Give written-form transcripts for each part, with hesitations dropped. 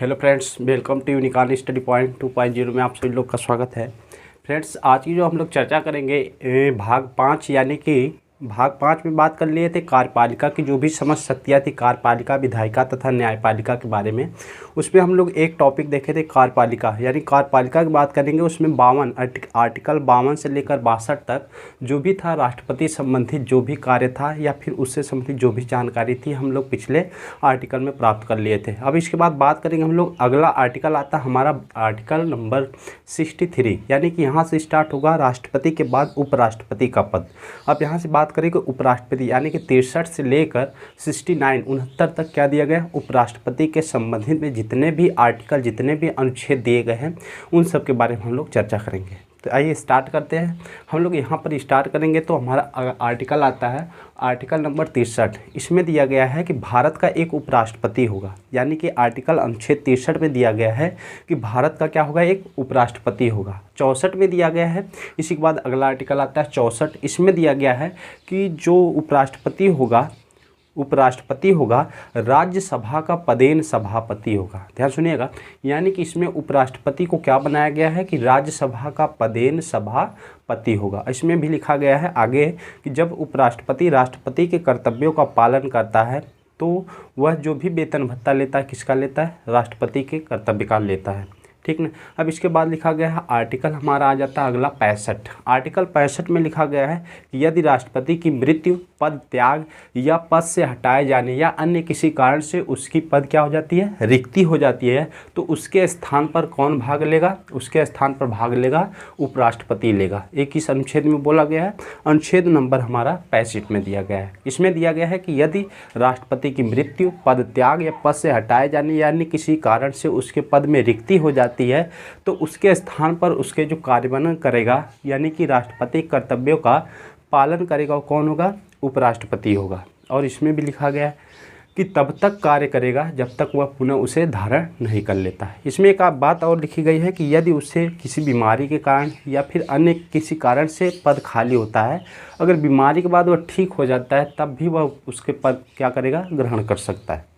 Hello friends, welcome to unicorn study point 2.0 में आप सभी लोग का स्वागत है। फ्रेंड्स, आज की जो हम लोग चर्चा करेंगे भाग 5 यानी कि भाग 5 में बात कर लिए थे कार्यपालिका की जो भी समझ शक्तियाँ थी कार्यपालिका, विधायिका तथा न्यायपालिका के बारे में। उसमें हम लोग एक टॉपिक देखे थे कार्यपालिका, यानी कार्यपालिका की बात करेंगे। उसमें 52 आर्टिकल 52 से लेकर 62 तक जो भी था राष्ट्रपति संबंधित जो भी कार्य था या फिर उससे संबंधित जो भी जानकारी थी हम लोग पिछले आर्टिकल में प्राप्त कर लिए थे। अब इसके बाद बात करेंगे हम लोग, अगला आर्टिकल आता हमारा आर्टिकल नंबर 63, यानी कि यहाँ से स्टार्ट होगा राष्ट्रपति के बाद उपराष्ट्रपति का पद। अब यहाँ से बात करेंगे उपराष्ट्रपति, यानी कि 63 से लेकर 69 तक क्या दिया गया, उपराष्ट्रपति के संबंधित में जितने भी आर्टिकल, जितने भी अनुच्छेद दिए गए हैं उन सब के बारे में हम लोग चर्चा करेंगे। तो आइए स्टार्ट करते हैं। हम लोग यहाँ पर स्टार्ट करेंगे तो हमारा आर्टिकल आता है आर्टिकल नंबर 63। इसमें दिया गया है कि भारत का एक उपराष्ट्रपति होगा, यानी कि आर्टिकल अनुच्छेद 63 में दिया गया है कि भारत का क्या होगा, एक उपराष्ट्रपति होगा। 64 में दिया गया है, इसी के बाद अगला आर्टिकल आता है 64। इसमें दिया गया है कि जो उपराष्ट्रपति होगा राज्यसभा का पदेन सभापति होगा। ध्यान सुनिएगा, यानी कि इसमें उपराष्ट्रपति को क्या बनाया गया है कि राज्यसभा का पदेन सभापति होगा। इसमें भी लिखा गया है आगे कि जब उपराष्ट्रपति राष्ट्रपति के कर्तव्यों का पालन करता है तो वह जो भी वेतन भत्ता लेता है किसका लेता है, राष्ट्रपति के कर्तव्य का लेता है। ठीक ना। अब इसके बाद लिखा गया है आर्टिकल हमारा आ जाता है अगला 65। आर्टिकल 65 में लिखा गया है कि यदि राष्ट्रपति की मृत्यु, पद त्याग या पद से हटाए जाने या अन्य किसी कारण से उसकी पद क्या हो जाती है, रिक्ति हो जाती है, तो उसके स्थान पर कौन भाग लेगा, उसके स्थान पर भाग लेगा उपराष्ट्रपति लेगा। एक इस अनुच्छेद में बोला गया है, अनुच्छेद नंबर हमारा 65 में दिया गया है। इसमें दिया गया है कि यदि राष्ट्रपति की मृत्यु, पद त्याग या पद से हटाए जाने या अन्य किसी कारण से उसके पद में रिक्ति हो जाती है तो उसके स्थान पर उसके जो कार्यान्वयन करेगा, यानी कि राष्ट्रपति कर्तव्यों का पालन करेगा, वो कौन होगा, उपराष्ट्रपति होगा। और इसमें भी लिखा गया है कि तब तक कार्य करेगा जब तक वह पुनः उसे धारण नहीं कर लेता है। इसमें एक बात और लिखी गई है कि यदि उससे किसी बीमारी के कारण या फिर अन्य किसी कारण से पद खाली होता है, अगर बीमारी के बाद वह ठीक हो जाता है तब भी वह उसके पद क्या करेगा, ग्रहण कर सकता है।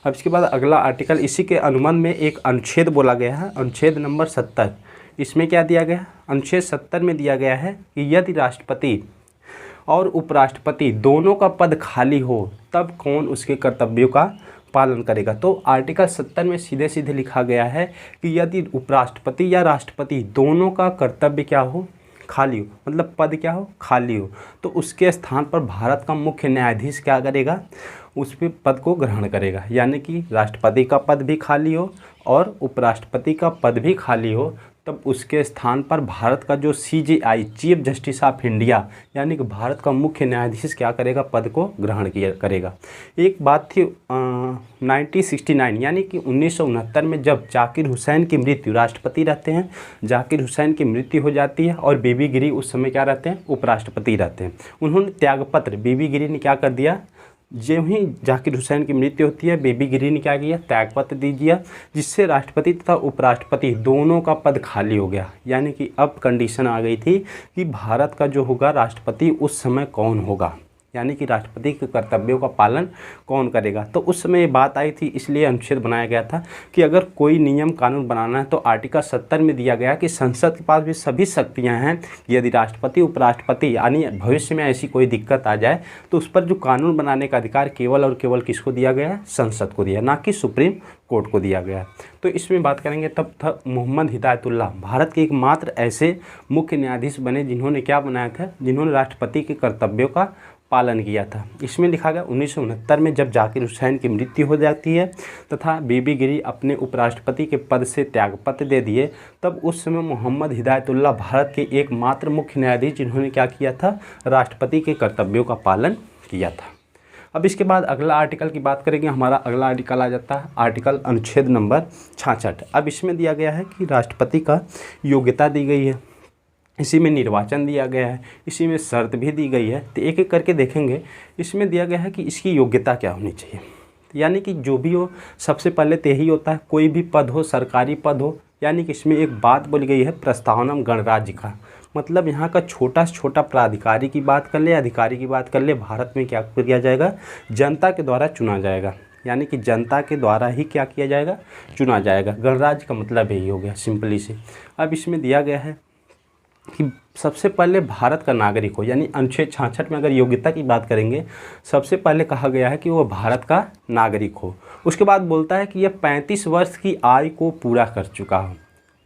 अब इसके बाद अगला आर्टिकल, इसी के अनुबंध में एक अनुच्छेद बोला गया है, अनुच्छेद नंबर 70। इसमें क्या दिया गया, अनुच्छेद 70 में दिया गया है कि यदि राष्ट्रपति और उपराष्ट्रपति दोनों का पद खाली हो तब कौन उसके कर्तव्यों का पालन करेगा। तो आर्टिकल 70 में सीधे सीधे लिखा गया है कि यदि उपराष्ट्रपति या राष्ट्रपति दोनों का कर्तव्य क्या हो, खाली हो, मतलब पद क्या हो, खाली हो, तो उसके स्थान पर भारत का मुख्य न्यायाधीश क्या करेगा, उस पद को ग्रहण करेगा। यानी कि राष्ट्रपति का पद भी खाली हो और उपराष्ट्रपति का पद भी खाली हो, तब उसके स्थान पर भारत का जो CJI chief justice of India, यानी कि भारत का मुख्य न्यायाधीश क्या करेगा, पद को ग्रहण करेगा। एक बात थी 1969 यानी कि 1969 में जब जाकिर हुसैन की मृत्यु, राष्ट्रपति रहते हैं, जाकिर हुसैन की मृत्यु हो जाती है और बीबी गिरी उस समय क्या रहते हैं, उपराष्ट्रपति रहते हैं। उन्होंने त्यागपत्र, बीबी गिरी ने क्या कर दिया, जो ही जाकिर हुसैन की मृत्यु होती है बीबी गिरी ने क्या किया, त्यागपत्र दे दिया, जिससे राष्ट्रपति तथा उपराष्ट्रपति दोनों का पद खाली हो गया। यानी कि अब कंडीशन आ गई थी कि भारत का जो होगा राष्ट्रपति उस समय कौन होगा, यानी कि राष्ट्रपति के कर्तव्यों का पालन कौन करेगा। तो उस समय ये बात आई थी, इसलिए अनुच्छेद बनाया गया था कि अगर कोई नियम कानून बनाना है तो आर्टिकल 70 में दिया गया कि संसद के पास भी सभी शक्तियां हैं। यदि राष्ट्रपति उपराष्ट्रपति यानी भविष्य में ऐसी कोई दिक्कत आ जाए तो उस पर जो कानून बनाने का अधिकार केवल और केवल किसको दिया गया है, संसद को दिया, ना कि सुप्रीम कोर्ट को दिया गया है। तो इसमें बात करेंगे तब था मोहम्मद हिदायतुल्लाह भारत के एकमात्र ऐसे मुख्य न्यायाधीश बने जिन्होंने क्या बनाया था, जिन्होंने राष्ट्रपति के कर्तव्यों का पालन किया था। इसमें लिखा गया 1969 में जब जाकिर हुसैन की मृत्यु हो जाती है तथा बीबी गिरी अपने उपराष्ट्रपति के पद से त्यागपत्र दे दिए, तब उस समय मोहम्मद हिदायतुल्लाह भारत के एकमात्र मुख्य न्यायाधीश जिन्होंने क्या किया था, राष्ट्रपति के कर्तव्यों का पालन किया था। अब इसके बाद अगला आर्टिकल की बात करेंगे, हमारा अगला आर्टिकल आ जाता है आर्टिकल अनुच्छेद नंबर 66। अब इसमें दिया गया है कि राष्ट्रपति का योग्यता दी गई है, इसी में निर्वाचन दिया गया है, इसी में शर्त भी दी गई है। तो एक एक करके देखेंगे। इसमें दिया गया है कि इसकी योग्यता क्या होनी चाहिए, यानी कि जो भी हो सबसे पहले तो यही होता है, कोई भी पद हो, सरकारी पद हो, यानी कि इसमें एक बात बोली गई है प्रस्तावनम गणराज्य का, मतलब यहाँ का छोटा से छोटा प्राधिकारी की बात कर ले, अधिकारी की बात कर ले, भारत में क्या किया जाएगा, जनता के द्वारा चुना जाएगा। यानी कि जनता के द्वारा ही क्या किया जाएगा, चुना जाएगा। गणराज्य का मतलब यही हो गया सिंपली से। अब इसमें दिया गया है कि सबसे पहले भारत का नागरिक हो, यानी अनुच्छेद 66 में अगर योग्यता की बात करेंगे, सबसे पहले कहा गया है कि वो भारत का नागरिक हो। उसके बाद बोलता है कि यह 35 वर्ष की आयु को पूरा कर चुका हो।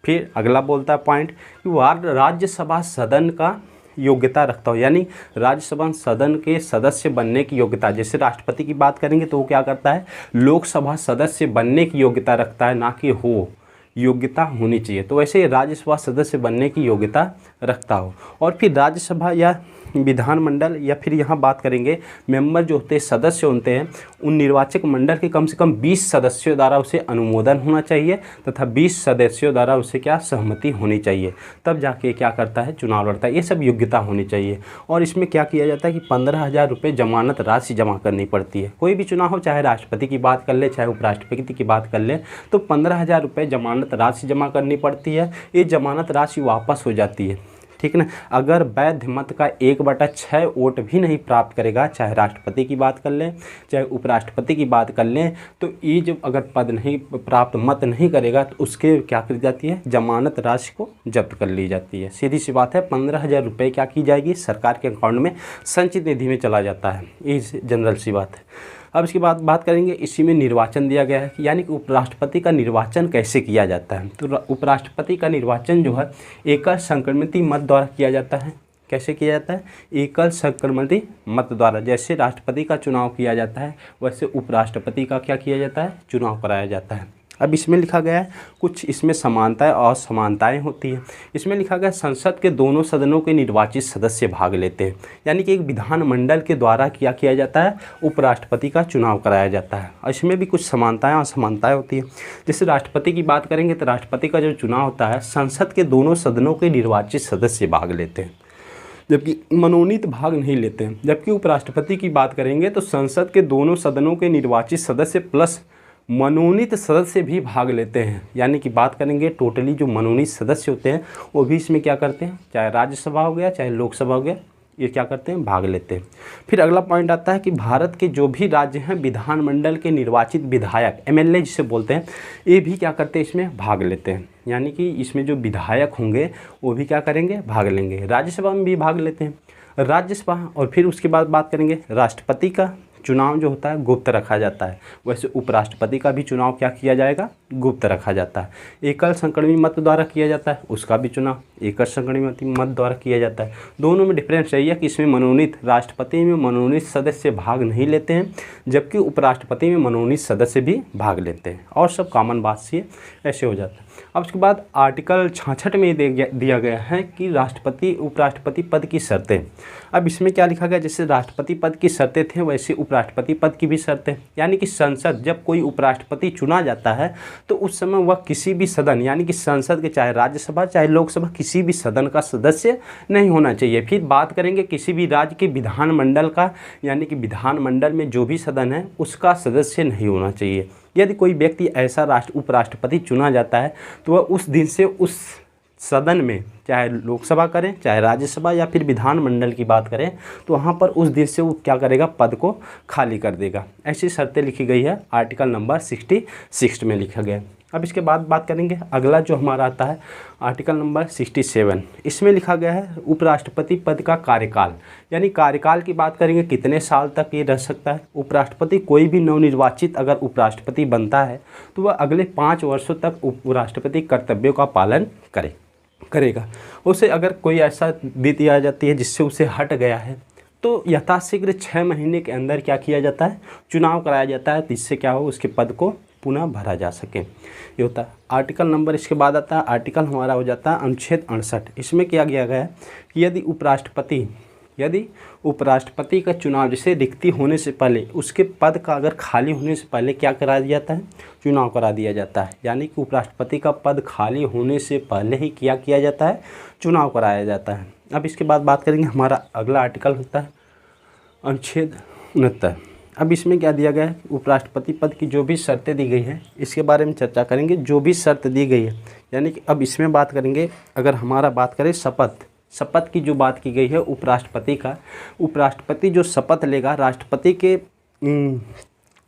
फिर अगला बोलता है पॉइंट कि वह राज्यसभा सदन का योग्यता रखता हो, यानी राज्यसभा सदन के सदस्य बनने की योग्यता। जैसे राष्ट्रपति की बात करेंगे तो वो क्या करता है, लोकसभा सदस्य बनने की योग्यता रखता है, ना कि हो योग्यता होनी चाहिए। तो वैसे राज्यसभा सदस्य बनने की योग्यता रखता हो। और फिर राज्यसभा या विधानमंडल, या फिर यहाँ बात करेंगे मेंबर जो होते हैं, सदस्य होते हैं, उन निर्वाचक मंडल के कम से कम 20 सदस्यों द्वारा उसे अनुमोदन होना चाहिए तथा 20 सदस्यों द्वारा उसे क्या सहमति होनी चाहिए, तब जाके क्या करता है, चुनाव लड़ता है। ये सब योग्यता होनी चाहिए। और इसमें क्या किया जाता है कि 15,000 रुपये जमानत राशि जमा करनी पड़ती है। कोई भी चुनाव हो, चाहे राष्ट्रपति की बात कर ले चाहे उपराष्ट्रपति की बात कर ले, तो 15,000 रुपये जमानत राशि जमा करनी पड़ती है। ये जमानत राशि वापस हो जाती है, ठीक ना। अगर वैध मत का 1/6 वोट भी नहीं प्राप्त करेगा, चाहे राष्ट्रपति की बात कर लें चाहे उपराष्ट्रपति की बात कर लें, तो ये जब अगर पद नहीं प्राप्त मत नहीं करेगा तो उसके क्या करी जाती है, जमानत राशि को जब्त कर ली जाती है। सीधी सी बात है, 15,000 रुपये क्या की जाएगी, सरकार के अकाउंट में संचित निधि में चला जाता है। ये जनरल सी बात है। अब इसके बाद बात करेंगे, इसी में निर्वाचन दिया गया है, यानी कि उपराष्ट्रपति का निर्वाचन कैसे किया जाता है। तो उपराष्ट्रपति का निर्वाचन जो है एकल संक्रमित मत द्वारा किया जाता है। कैसे किया जाता है, एकल संक्रमित मत द्वारा। जैसे राष्ट्रपति का चुनाव किया जाता है वैसे उपराष्ट्रपति का क्या किया जाता है, चुनाव कराया जाता है। अब इसमें लिखा गया है कुछ इसमें समानताएं और असमानताएं होती हैं। इसमें लिखा गया संसद के दोनों सदनों के निर्वाचित सदस्य भाग लेते हैं, यानी कि एक विधानमंडल के द्वारा क्या किया जाता है, उपराष्ट्रपति का चुनाव कराया जाता है। और इसमें भी कुछ समानताएं और असमानताएं होती हैं। जैसे राष्ट्रपति की बात करेंगे तो राष्ट्रपति का जो चुनाव होता है संसद के दोनों सदनों के निर्वाचित सदस्य भाग लेते हैं, जबकि मनोनीत भाग नहीं लेते हैं। जबकि उपराष्ट्रपति की बात करेंगे तो संसद के दोनों सदनों के निर्वाचित सदस्य प्लस मनोनीत सदस्य भी भाग लेते हैं। यानी कि बात करेंगे टोटली जो मनोनीत सदस्य होते हैं वो भी इसमें क्या करते हैं, चाहे राज्यसभा हो गया चाहे लोकसभा हो गया, ये क्या करते हैं, भाग लेते हैं। फिर अगला पॉइंट आता है कि भारत के जो भी राज्य हैं विधानमंडल के निर्वाचित विधायक, MLA जिसे बोलते हैं, ये भी क्या करते हैं, इसमें भाग लेते हैं। यानी कि इसमें जो विधायक होंगे वो भी क्या करेंगे, भाग लेंगे। राज्यसभा में भी भाग लेते हैं, राज्यसभा। और फिर उसके बाद बात करेंगे राष्ट्रपति का चुनाव जो होता है गुप्त रखा जाता है, वैसे उपराष्ट्रपति का भी चुनाव क्या किया जाएगा, गुप्त रखा जाता है। एकल संक्रमित मत द्वारा किया जाता है, उसका भी चुनाव एकल संक्रमित मत द्वारा किया जाता है। दोनों में डिफरेंस यही है कि इसमें मनोनीत, राष्ट्रपति में मनोनीत सदस्य भाग नहीं लेते हैं, जबकि उपराष्ट्रपति में मनोनीत सदस्य भी भाग लेते हैं। और सब कॉमन बात से ऐसे हो जाता है। अब उसके बाद आर्टिकल 66 में दिया गया है कि राष्ट्रपति उपराष्ट्रपति पद की शर्तें। अब इसमें क्या लिखा गया, जैसे राष्ट्रपति पद की शर्तें थे वैसे उपराष्ट्रपति पद की भी शर्तें। यानी कि संसद जब कोई उपराष्ट्रपति चुना जाता है तो उस समय वह किसी भी सदन, यानी कि संसद के चाहे राज्यसभा चाहे लोकसभा, किसी भी सदन का सदस्य नहीं होना चाहिए। फिर बात करेंगे किसी भी राज्य के विधानमंडल का, यानी कि विधानमंडल में जो भी सदन है उसका सदस्य नहीं होना चाहिए। यदि कोई व्यक्ति ऐसा उपराष्ट्रपति चुना जाता है तो वह उस दिन से उस सदन में, चाहे लोकसभा करें चाहे राज्यसभा या फिर विधानमंडल की बात करें, तो वहाँ पर उस दिन से वो क्या करेगा, पद को खाली कर देगा। ऐसी शर्तें लिखी गई है आर्टिकल नंबर 66 में लिखा गया है। अब इसके बाद बात करेंगे अगला जो हमारा आता है आर्टिकल नंबर 67। इसमें लिखा गया है उपराष्ट्रपति पद का कार्यकाल, यानी कार्यकाल की बात करेंगे कितने साल तक ये रह सकता है। उपराष्ट्रपति कोई भी नवनिर्वाचित अगर उपराष्ट्रपति बनता है तो वह अगले 5 वर्षों तक उपराष्ट्रपति कर्तव्यों का पालन करेगा। उसे अगर कोई ऐसा दे दिया जाती है जिससे उसे हट गया है तो यथाशीघ्र 6 महीने के अंदर क्या किया जाता है, चुनाव कराया जाता है, जिससे क्या हो, उसके पद को पुनः भरा जा सके। ये होता है आर्टिकल नंबर। इसके बाद आता है आर्टिकल हमारा हो जाता है अनुच्छेद 68। इसमें क्या किया गया है कि यदि उपराष्ट्रपति का चुनाव जैसे रिक्ति होने से पहले, उसके पद का अगर खाली होने से पहले क्या करा दिया जाता है, चुनाव करा दिया जाता है। यानी कि उपराष्ट्रपति का पद खाली होने से पहले ही क्या किया जाता है, चुनाव कराया जाता है। अब इसके बाद बात करेंगे हमारा अगला आर्टिकल होता है अनुच्छेद 69। अब इसमें क्या दिया गया है, उपराष्ट्रपति पद की जो भी शर्तें दी गई हैं इसके बारे में चर्चा करेंगे। जो भी शर्त दी गई है, यानी कि अब इसमें बात करेंगे, अगर हमारा बात करें शपथ की जो बात की गई है उपराष्ट्रपति जो शपथ लेगा, राष्ट्रपति के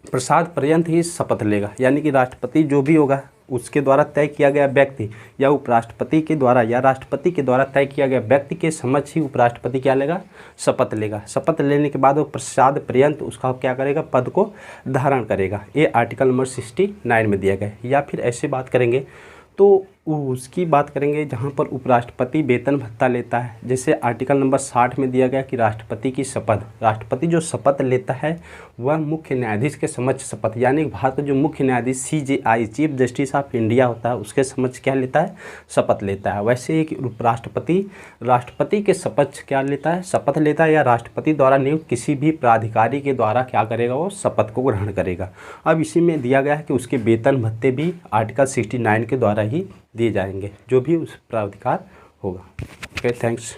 प्रसाद पर्यंत ही शपथ लेगा, यानी कि राष्ट्रपति जो भी होगा उसके द्वारा तय किया गया व्यक्ति या उपराष्ट्रपति के द्वारा या राष्ट्रपति के द्वारा तय किया गया व्यक्ति के समक्ष ही उपराष्ट्रपति क्या लेगा, शपथ लेगा। शपथ लेने के बाद वो प्रसाद पर्यंत उसका क्या करेगा, पद को धारण करेगा। ये आर्टिकल नंबर 69 में दिया गया है। या फिर ऐसे बात करेंगे तो उसकी बात करेंगे जहाँ पर उपराष्ट्रपति वेतन भत्ता लेता है। जैसे आर्टिकल नंबर 60 में दिया गया कि राष्ट्रपति की शपथ, राष्ट्रपति जो शपथ लेता है वह मुख्य न्यायाधीश के समक्ष शपथ, यानी भारत का जो मुख्य न्यायाधीश CJI chief justice of India होता है उसके समक्ष क्या लेता है, शपथ लेता है। वैसे एक उपराष्ट्रपति राष्ट्रपति के समक्ष क्या लेता है, शपथ लेता है, या राष्ट्रपति द्वारा नियुक्त किसी भी प्राधिकारी के द्वारा क्या करेगा, वो शपथ को ग्रहण करेगा। अब इसी में दिया गया है कि उसके वेतन भत्ते भी आर्टिकल 69 के द्वारा ही दिए जाएंगे, जो भी उस प्राधिकार होगा। Okay, thanks.